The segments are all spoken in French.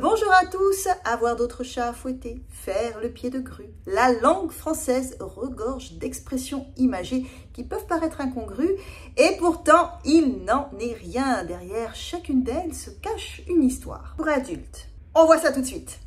Bonjour à tous, avoir d'autres chats à fouetter, faire le pied de grue. La langue française regorge d'expressions imagées qui peuvent paraître incongrues et pourtant il n'en est rien. Derrière chacune d'elles se cache une histoire. Pour adultes, on voit ça tout de suite.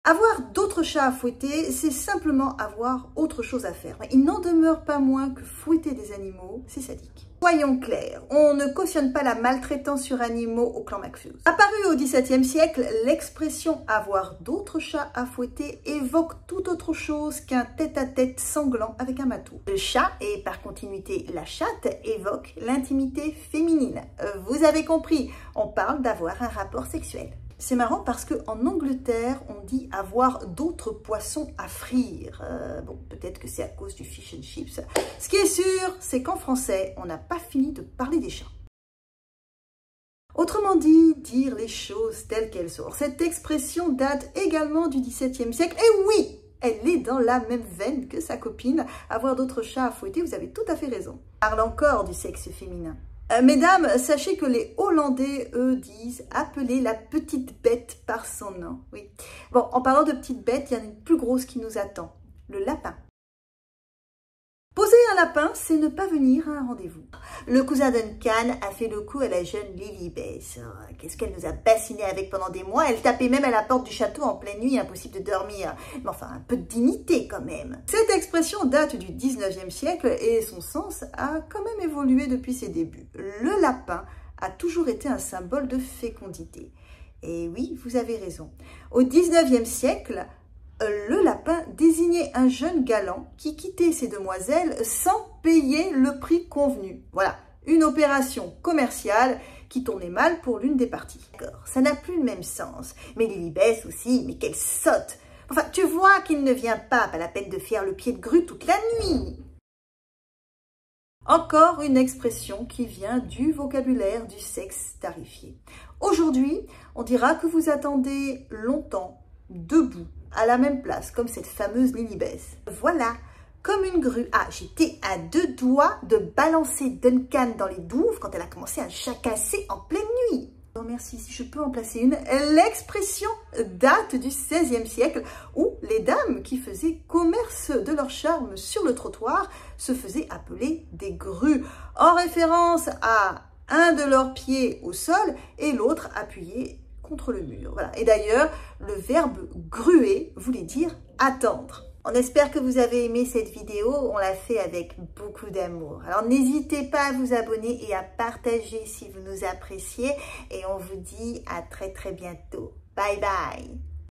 Avoir d'autres chats à fouetter, c'est simplement avoir autre chose à faire. Il n'en demeure pas moins que fouetter des animaux, c'est sadique. Soyons clairs, on ne cautionne pas la maltraitance sur animaux au clan McFuse. Apparue au XVIIe siècle, l'expression « avoir d'autres chats à fouetter » évoque tout autre chose qu'un tête-à-tête sanglant avec un matou. Le chat, et par continuité la chatte, évoque l'intimité féminine. Vous avez compris, on parle d'avoir un rapport sexuel. C'est marrant parce qu'en Angleterre, on dit avoir d'autres poissons à frire. Bon, peut-être que c'est à cause du fish and chips. Ce qui est sûr, c'est qu'en français, on n'a pas fini de parler des chats. Autrement dit, dire les choses telles qu'elles sont. Cette expression date également du XVIIe siècle. Et oui, elle est dans la même veine que sa copine. Avoir d'autres chats à fouetter, vous avez tout à fait raison. On parle encore du sexe féminin. Mesdames, sachez que les Hollandais, eux, disent « appeler la petite bête par son nom ». Oui. Bon, en parlant de petite bête, il y en a une plus grosse qui nous attend, le lapin. Poser un lapin, c'est ne pas venir à un rendez-vous. Le cousin Duncan a fait le coup à la jeune Lilibès. Qu'est-ce qu'elle nous a bassiné avec pendant des mois? Elle tapait même à la porte du château en pleine nuit, impossible de dormir. Mais enfin, un peu de dignité quand même. Cette expression date du 19e siècle et son sens a quand même évolué depuis ses débuts. Le lapin a toujours été un symbole de fécondité. Et oui, vous avez raison. Au 19e siècle, le lapin désignait un jeune galant qui quittait ses demoiselles sans payer le prix convenu. Voilà, une opération commerciale qui tournait mal pour l'une des parties. D'accord, ça n'a plus le même sens. Mais Lilibès aussi, mais quelle sotte! Enfin, tu vois qu'il ne vient pas la peine de faire le pied de grue toute la nuit. Encore une expression qui vient du vocabulaire du sexe tarifié. Aujourd'hui, on dira que vous attendez longtemps, debout, à la même place, comme cette fameuse Lilibès. Voilà, comme une grue. Ah, j'étais à deux doigts de balancer Duncan dans les douves quand elle a commencé à jacasser en pleine nuit. Oh, merci, si je peux en placer une. L'expression date du XVIe siècle où les dames qui faisaient commerce de leur charme sur le trottoir se faisaient appeler des grues, en référence à un de leurs pieds au sol et l'autre appuyé contre le mur. Voilà. Et d'ailleurs, le verbe gruer voulait dire attendre. On espère que vous avez aimé cette vidéo, on l'a fait avec beaucoup d'amour. Alors n'hésitez pas à vous abonner et à partager si vous nous appréciez et on vous dit à très bientôt. Bye bye.